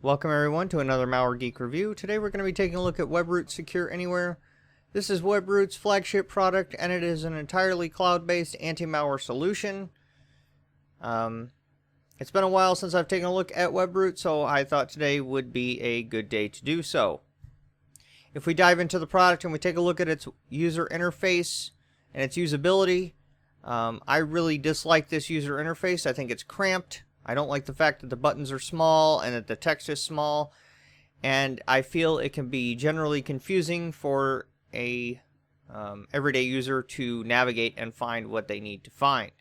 Welcome everyone to another Malware Geek review. Today we're going to be taking a look at Webroot SecureAnywhere. This is Webroot's flagship product, and it is an entirely cloud-based anti-malware solution. It's been a while since I've taken a look at Webroot, so I thought today would be a good day to do so. If we dive into the product and we take a look at its user interface and its usability, I really dislike this user interface. I think it's cramped. I don't like the fact that the buttons are small and that the text is small, and I feel it can be generally confusing for a everyday user to navigate and find what they need to find.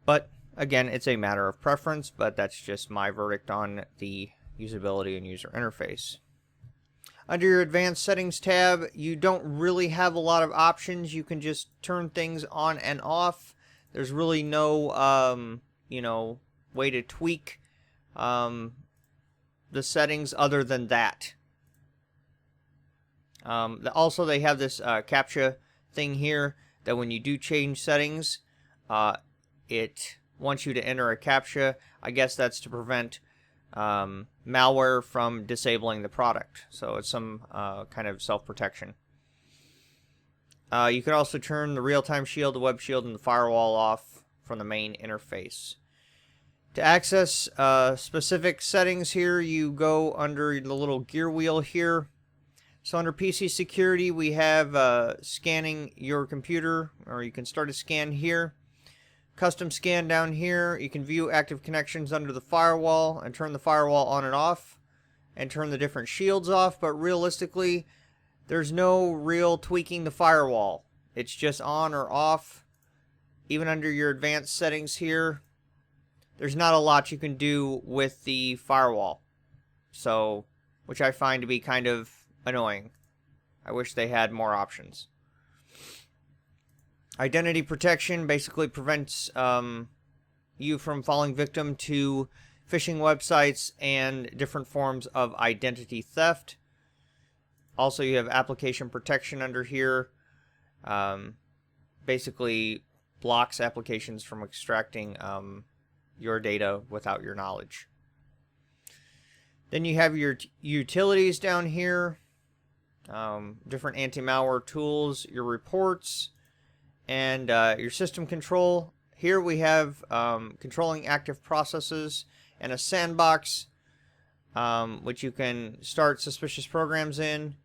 But again, it's a matter of preference, but that's just my verdict on the usability and user interface. Under your advanced settings tab, you don't really have a lot of options. You can just turn things on and off. There's really no way to tweak the settings other than that. Also, they have this CAPTCHA thing here that when you do change settings, it wants you to enter a CAPTCHA. I guess that's to prevent malware from disabling the product. So it's some kind of self-protection. You can also turn the real-time shield, the web shield, and the firewall off from the main interface. To access specific settings here, you go under the little gear wheel here. So under PC security, we have scanning your computer, or you can start a scan here. Custom scan down here. You can view active connections under the firewall and turn the firewall on and off and turn the different shields off, but realistically there's no real tweaking the firewall. It's just on or off. Even under your advanced settings here, there's not a lot you can do with the firewall, so which I find to be kind of annoying. I wish they had more options. Identity protection basically prevents you from falling victim to phishing websites and different forms of identity theft. Also, you have application protection under here. Basically blocks applications from extracting your data without your knowledge. Then you have your utilities down here, different anti-malware tools, your reports, and your system control. Here we have controlling active processes and a sandbox, which you can start suspicious programs in.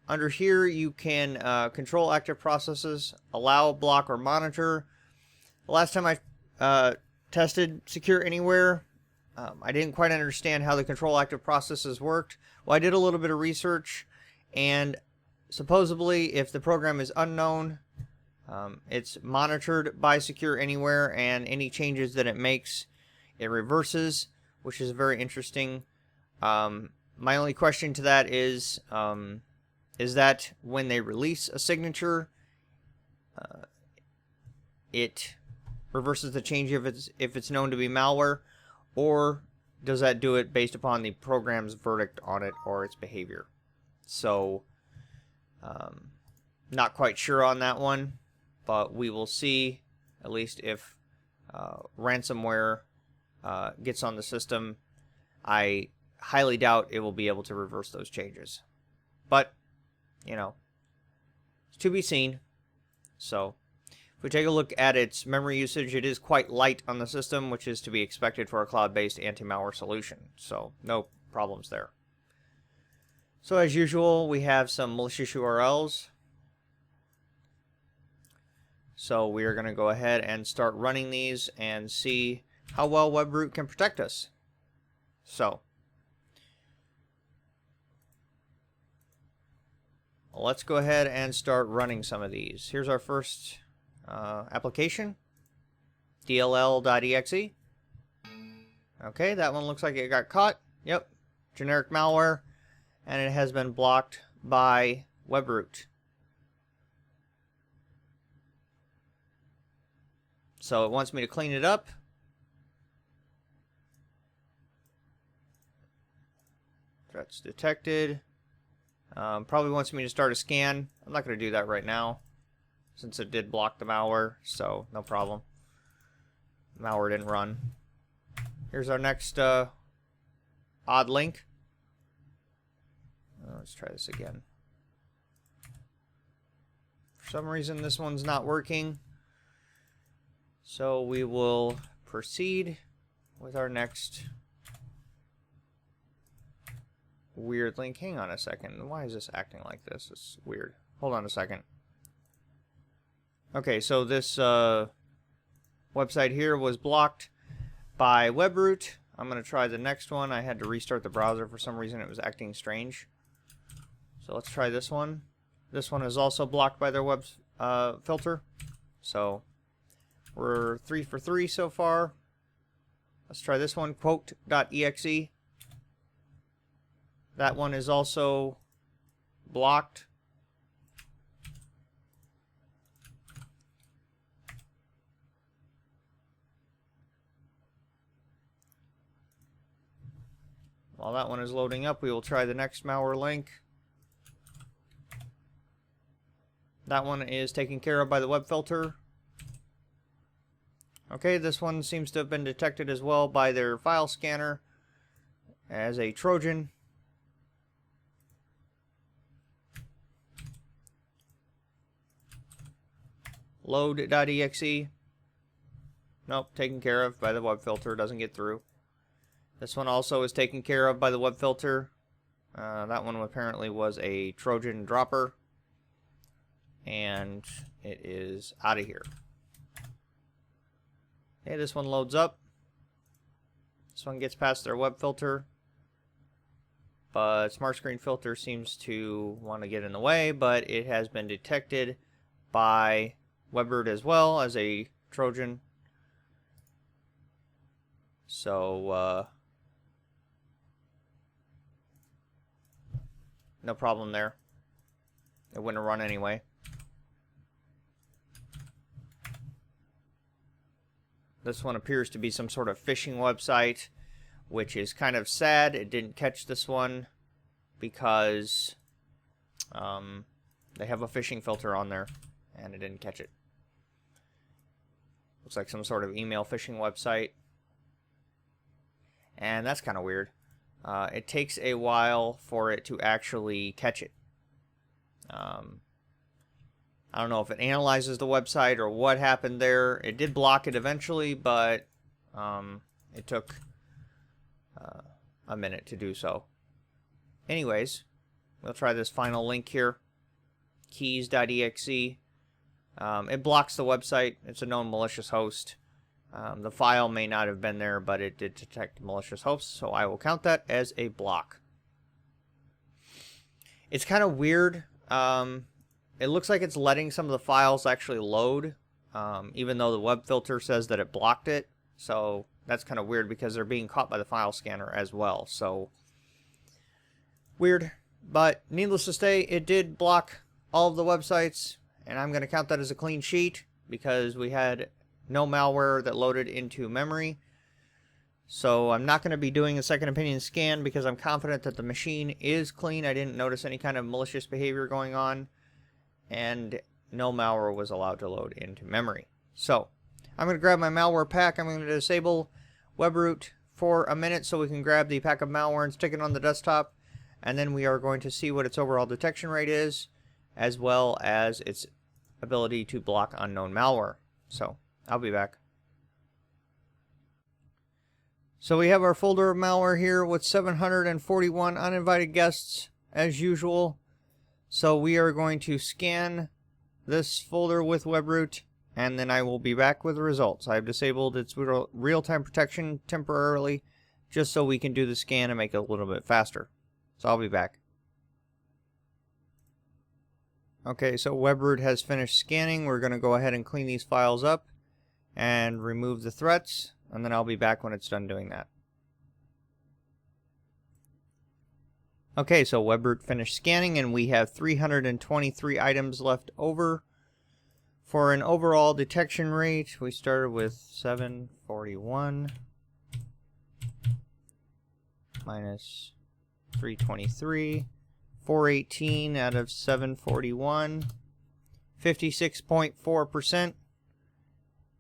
Under here you can control active processes, allow, block, or monitor. The last time I tested SecureAnywhere, I didn't quite understand how the control active processes worked. Well, I did a little bit of research, and supposedly if the program is unknown, it's monitored by SecureAnywhere, and any changes that it makes, it reverses, which is very interesting. My only question to that is that when they release a signature, it reverses the change if it's known to be malware, or does that do it based upon the program's verdict on it or its behavior? So, not quite sure on that one, but we will see, at least if ransomware gets on the system. I highly doubt it will be able to reverse those changes. But, it's to be seen. So, if we take a look at its memory usage, it is quite light on the system, which is to be expected for a cloud-based anti-malware solution. So, no problems there. So, as usual, we have some malicious URLs. So, we are going to go ahead and start running these and see how well Webroot can protect us. So, let's go ahead and start running some of these. Here's our first application, dll.exe. Okay, that one looks like it got caught. Yep, generic malware, and it has been blocked by Webroot. So it wants me to clean it up. Threats detected. Probably wants me to start a scan. I'm not going to do that right now, since it did block the malware, so no problem. Malware didn't run. Here's our next odd link. Let's try this again. For some reason this one's not working. So we will proceed with our next weird link. Hang on a second. Why is this acting like this? It's weird. Hold on a second. Okay, so this website here was blocked by Webroot. I'm going to try the next one. I had to restart the browser for some reason. It was acting strange. So let's try this one. This one is also blocked by their web filter. So we're 3 for 3 so far. Let's try this one, quote.exe. That one is also blocked. While that one is loading up, we will try the next malware link. That one is taken care of by the web filter. Okay, this one seems to have been detected as well by their file scanner as a Trojan. Load.exe. Nope, taken care of by the web filter, doesn't get through. This one also is taken care of by the web filter. That one apparently was a Trojan dropper. And it is out of here. Okay, this one loads up. This one gets past their web filter. But Smart Screen Filter seems to want to get in the way, but it has been detected by Webroot as well as a Trojan. So, no problem there. It wouldn't run anyway. This one appears to be some sort of phishing website, which is kind of sad. It didn't catch this one because they have a phishing filter on there, and it didn't catch it. Looks like some sort of email phishing website. And that's kind of weird. It takes a while for it to actually catch it. I don't know if it analyzes the website or what happened there. It did block it eventually, but it took a minute to do so. Anyways, we'll try this final link here. Keys.exe. It blocks the website. It's a known malicious host. The file may not have been there, but it did detect malicious hosts, so I will count that as a block. It's kind of weird. It looks like it's letting some of the files actually load, even though the web filter says that it blocked it. So that's kind of weird because they're being caught by the file scanner as well. So weird. But needless to say, it did block all of the websites, and I'm going to count that as a clean sheet because we had no malware that loaded into memory. So I'm not going to be doing a second opinion scan because I'm confident that the machine is clean. I didn't notice any kind of malicious behavior going on, and no malware was allowed to load into memory. So I'm going to grab my malware pack. I'm going to disable Webroot for a minute so we can grab the pack of malware and stick it on the desktop, and then we are going to see what its overall detection rate is, as well as its ability to block unknown malware. So I'll be back. So we have our folder of malware here with 741 uninvited guests as usual. So we are going to scan this folder with Webroot, and then I will be back with the results. I've disabled its real-time protection temporarily just so we can do the scan and make it a little bit faster. So I'll be back. Okay, so Webroot has finished scanning. We're going to go ahead and clean these files up and remove the threats, and then I'll be back when it's done doing that. Okay, so Webroot finished scanning, and we have 323 items left over. For an overall detection rate, we started with 741 minus 323, 418 out of 741, 56.4%.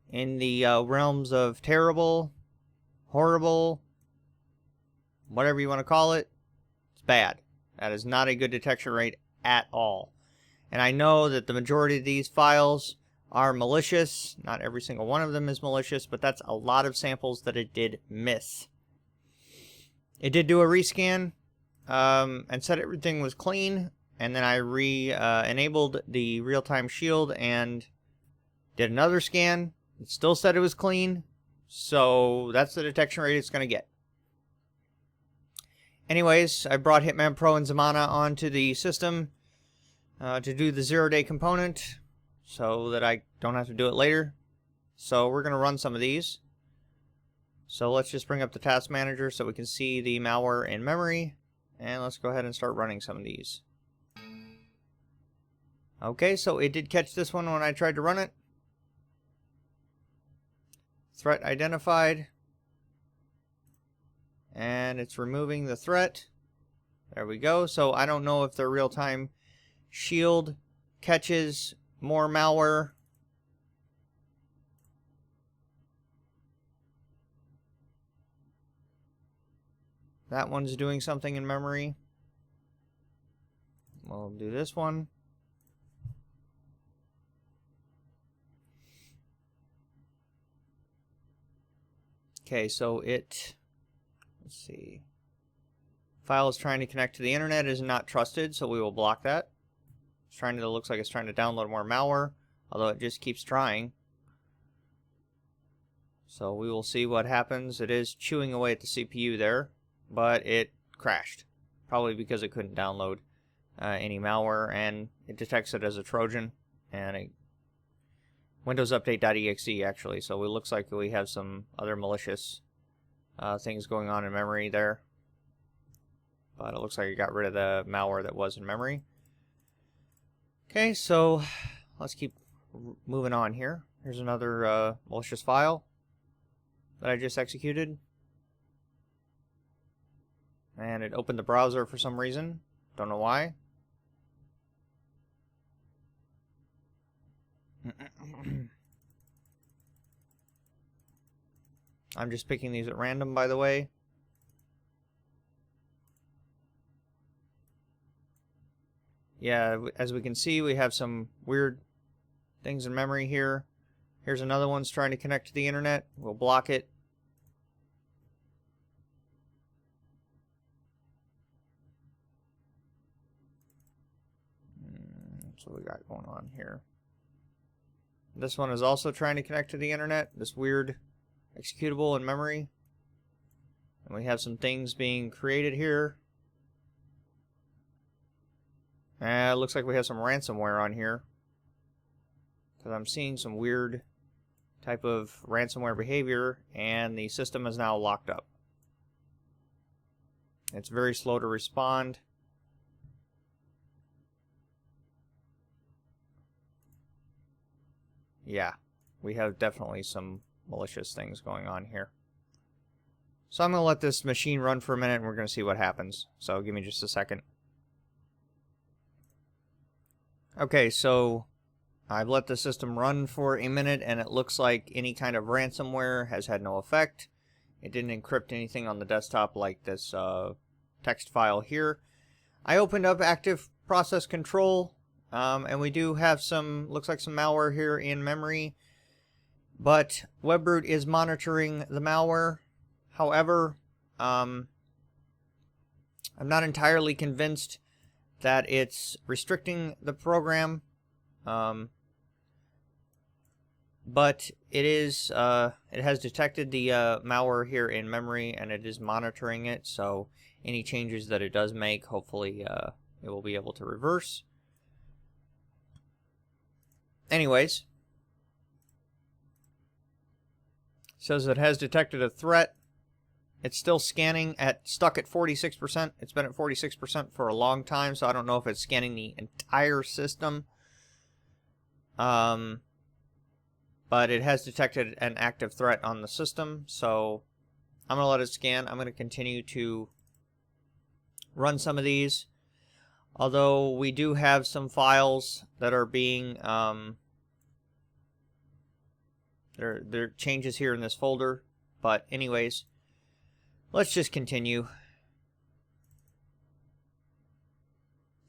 In the realms of terrible, horrible, whatever you want to call it, it's bad. That is not a good detection rate at all. And I know that the majority of these files are malicious. Not every single one of them is malicious, but that's a lot of samples that it did miss. It did do a rescan and said everything was clean, and then I enabled the real-time shield and did another scan. It still said it was clean, so that's the detection rate it's going to get. Anyways, I brought Hitman Pro and Zamana onto the system to do the 0-day component so that I don't have to do it later. So we're going to run some of these. So let's just bring up the task manager so we can see the malware in memory. And let's go ahead and start running some of these. Okay, so it did catch this one when I tried to run it. Threat identified. And it's removing the threat. There we go. So I don't know if the real-time shield catches more malware. That one's doing something in memory. We'll do this one. Okay, so let's see. File is trying to connect to the internet, is not trusted, so we will block that. Looks like it's trying to download more malware, although it just keeps trying. So we will see what happens. It is chewing away at the CPU there, but it crashed. Probably because it couldn't download any malware, and it detects it as a Trojan, and a Windows Update.exe actually. So it looks like we have some other malicious things going on in memory there. But it looks like it got rid of the malware that was in memory. Okay, so let's keep moving on here. Here's another malicious file that I just executed. And it opened the browser for some reason. Don't know why. I'm just picking these at random, by the way. Yeah, as we can see, we have some weird things in memory here. Here's another one's trying to connect to the internet. We'll block it. That's what we got going on here. This one is also trying to connect to the internet. This weird executable in memory. And we have some things being created here. It looks like we have some ransomware on here. Because I'm seeing some weird type of ransomware behavior, and the system is now locked up. It's very slow to respond. Yeah, we have definitely some malicious things going on here. So I'm going to let this machine run for a minute, and we're going to see what happens. So give me just a second. Okay, so I've let the system run for a minute, and it looks like any kind of ransomware has had no effect. It didn't encrypt anything on the desktop like this text file here. I opened up active process control, and we do have looks like some malware here in memory, but Webroot is monitoring the malware. However, I'm not entirely convinced that it's restricting the program, but it has detected the malware here in memory, and it is monitoring it. So any changes that it does make, hopefully it will be able to reverse. Anyways, says it has detected a threat. It's still scanning stuck at 46%. It's been at 46% for a long time, so I don't know if it's scanning the entire system. But it has detected an active threat on the system, so I'm going to let it scan. I'm going to continue to run some of these. Although we do have some files that are being there are changes here in this folder, but anyways, let's just continue.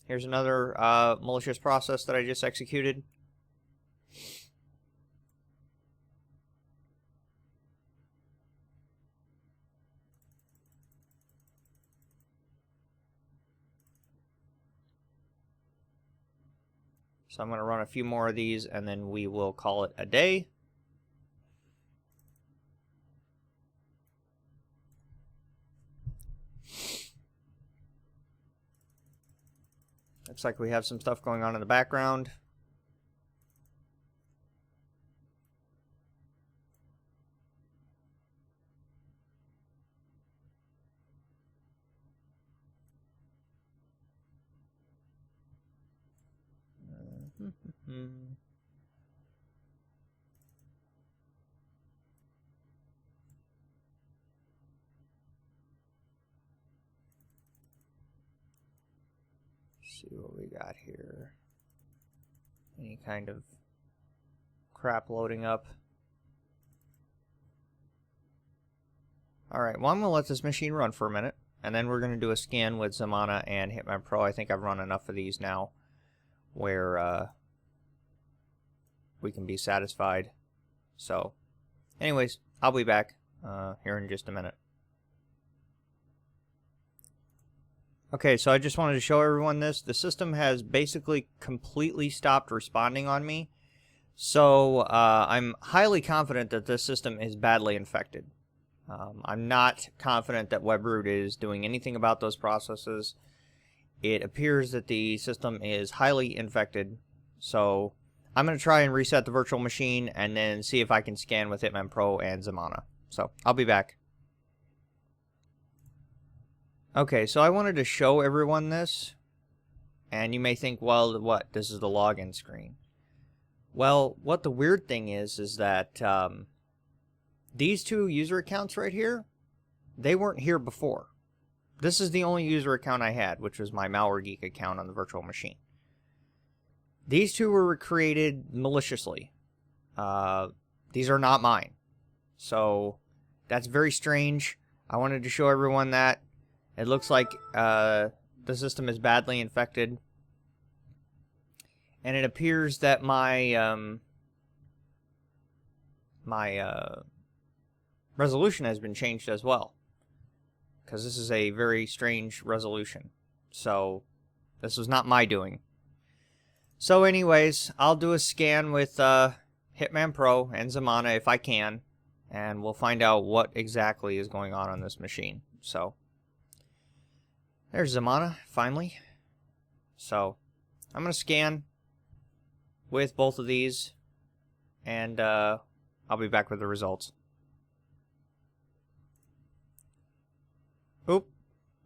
Here's another malicious process that I just executed. So I'm going to run a few more of these, and then we will call it a day. Looks like we have some stuff going on in the background. See what we got here. Any kind of crap loading up. Alright, well, I'm going to let this machine run for a minute, and then we're going to do a scan with Zamana and Hitman Pro. I think I've run enough of these now where we can be satisfied. So, anyways, I'll be back here in just a minute. Okay, so I just wanted to show everyone this. The system has basically completely stopped responding on me. So I'm highly confident that this system is badly infected. I'm not confident that Webroot is doing anything about those processes. It appears that the system is highly infected. So I'm going to try and reset the virtual machine and then see if I can scan with Hitman Pro and Zamana. So I'll be back. Okay, so I wanted to show everyone this, and you may think, well, what? This is the login screen. Well, what the weird thing is that these two user accounts right here, they weren't here before. This is the only user account I had, which was my Malware Geek account on the virtual machine. These two were created maliciously. These are not mine. So that's very strange. I wanted to show everyone that. It looks like the system is badly infected. And it appears that my resolution has been changed as well. Because this is a very strange resolution. So this was not my doing. So anyways, I'll do a scan with Hitman Pro and Zamana if I can. And we'll find out what exactly is going on this machine. So there's Zamana, finally. So I'm going to scan with both of these, and I'll be back with the results. Oop.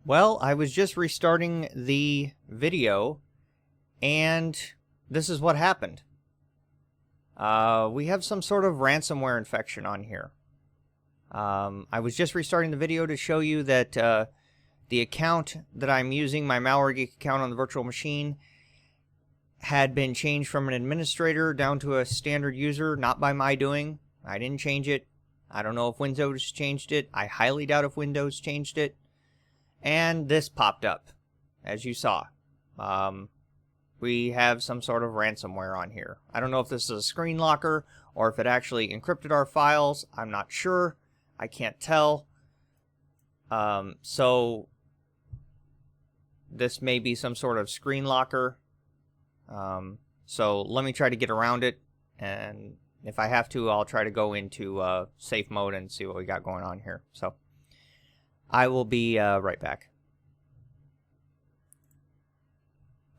Well, I was just restarting the video, and this is what happened. We have some sort of ransomware infection on here. I was just restarting the video to show you that the account that I'm using, my Malware Geek account on the virtual machine, had been changed from an administrator down to a standard user, not by my doing. I didn't change it. I don't know if Windows changed it. I highly doubt if Windows changed it. And this popped up, as you saw. We have some sort of ransomware on here. I don't know if this is a screen locker or if it actually encrypted our files. I'm not sure. I can't tell. So this may be some sort of screen locker. So let me try to get around it, and if I have to, I'll try to go into safe mode and see what we got going on here. So I will be right back.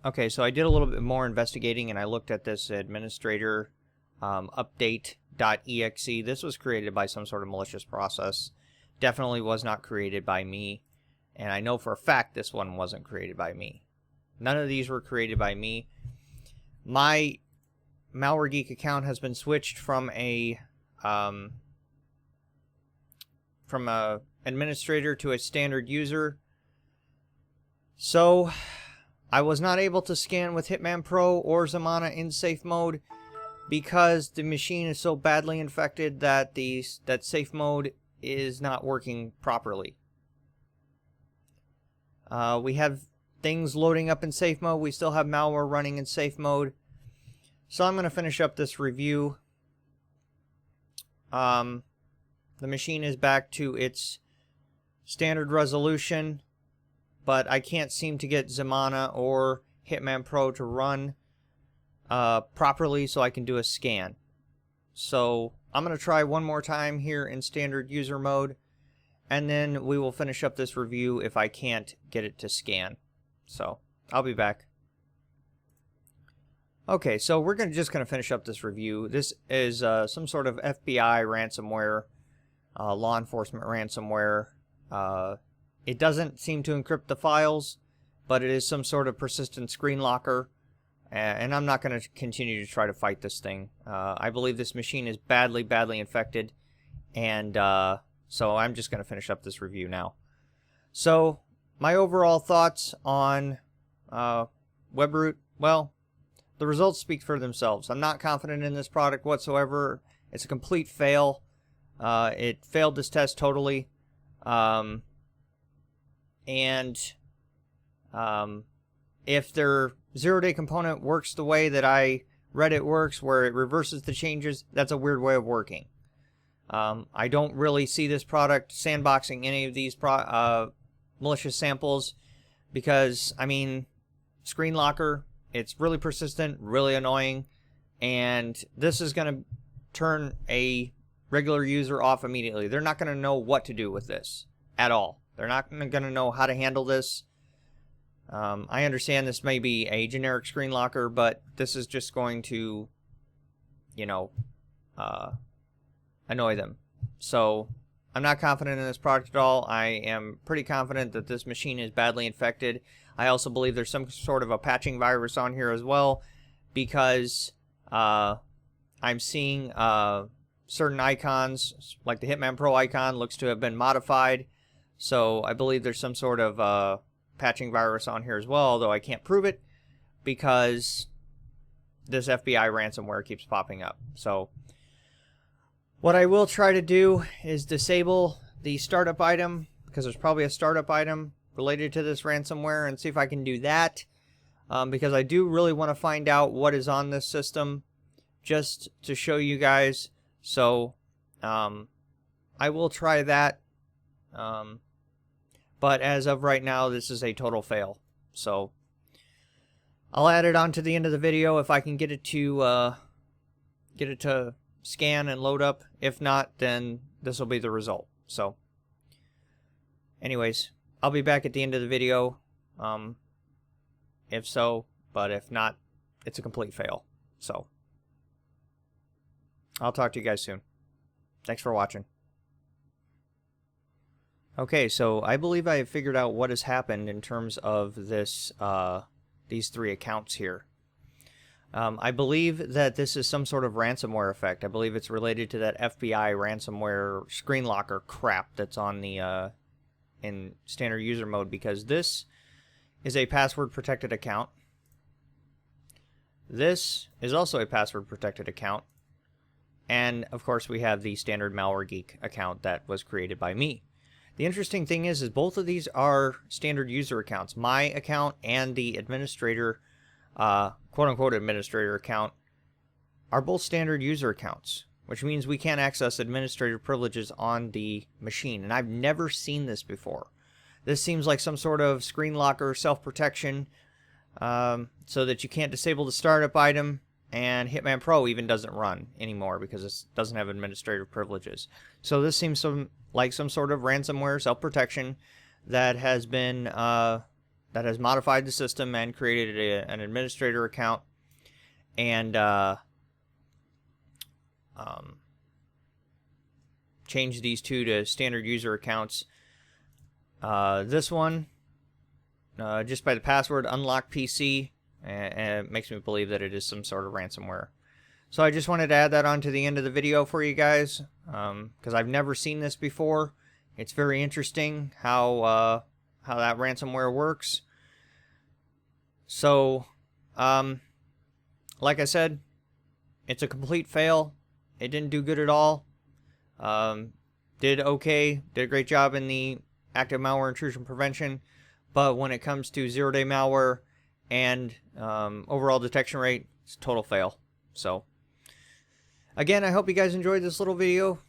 Okay, so I did a little bit more investigating, and I looked at this administrator update.exe. This was created by some sort of malicious process. Definitely was not created by me, and I know for a fact this one wasn't created by me. None of these were created by me. My Malware Geek account has been switched from a administrator to a standard user. So I was not able to scan with Hitman Pro or Zamana in safe mode because the machine is so badly infected that that safe mode is not working properly. We have things loading up in safe mode. We still have malware running in safe mode. So I'm going to finish up this review. The machine is back to its standard resolution, but I can't seem to get Zamana or Hitman Pro to run properly so I can do a scan. So I'm going to try one more time here in standard user mode, and then we will finish up this review if I can't get it to scan. So I'll be back. Okay, so we're just going to finish up this review. This is some sort of FBI ransomware, law enforcement ransomware. It doesn't seem to encrypt the files, but it is some sort of persistent screen locker. And I'm not going to continue to try to fight this thing. I believe this machine is badly infected. And so I'm just going to finish up this review now. So my overall thoughts on Webroot, well, the results speak for themselves. I'm not confident in this product whatsoever. It's a complete fail. It failed this test totally. If their zero-day component works the way that I read it works, where it reverses the changes, that's a weird way of working. I don't really see this product sandboxing any of these malicious samples because, I mean, screen locker, it's really persistent, really annoying, and this is going to turn a regular user off immediately. They're not going to know what to do with this at all. They're not going to know how to handle this. I understand this may be a generic screen locker, but this is just going to, you know, annoy them. So I'm not confident in this product at all. I am pretty confident that this machine is badly infected. I also believe there's some sort of a patching virus on here as well, because I'm seeing certain icons, like the Hitman Pro icon, looks to have been modified. So I believe there's some sort of patching virus on here as well, although I can't prove it because this FBI ransomware keeps popping up. So what I will try to do is disable the startup item, because there's probably a startup item related to this ransomware, and see if I can do that, because I do really want to find out what is on this system just to show you guys. So I will try that, but as of right now, this is a total fail. So I'll add it on to the end of the video if I can get it to scan and load up. If not, then this will be the result. So anyways, I'll be back at the end of the video if so, but if not, it's a complete fail. So I'll talk to you guys soon. Thanks for watching. Okay, so I believe I have figured out what has happened in terms of this these three accounts here. I believe that this is some sort of ransomware effect. I believe it's related to that FBI ransomware screen locker crap that's on the in standard user mode, because this is a password protected account. This is also a password protected account. And of course we have the standard Malware Geek account that was created by me. The interesting thing is both of these are standard user accounts. My account and the administrator, quote-unquote administrator account, are both standard user accounts, which means we can't access administrator privileges on the machine. And I've never seen this before. This seems like some sort of screen locker self-protection, so that you can't disable the startup item, and Hitman Pro even doesn't run anymore because it doesn't have administrative privileges. So this seems like some sort of ransomware self-protection that has been that has modified the system and created an administrator account, and changed these two to standard user accounts. This one, just by the password unlock PC, and it makes me believe that it is some sort of ransomware. So I just wanted to add that on to the end of the video for you guys, because I've never seen this before. It's very interesting how that ransomware works. So, like I said, it's a complete fail. It didn't do good at all. Did okay, did a great job in the active malware intrusion prevention, But when it comes to zero-day malware and overall detection rate, it's a total fail. So, again, I hope you guys enjoyed this little video.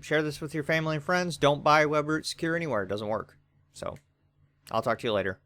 Share this with your family and friends. Don't buy Webroot SecureAnywhere. It doesn't work. So, I'll talk to you later.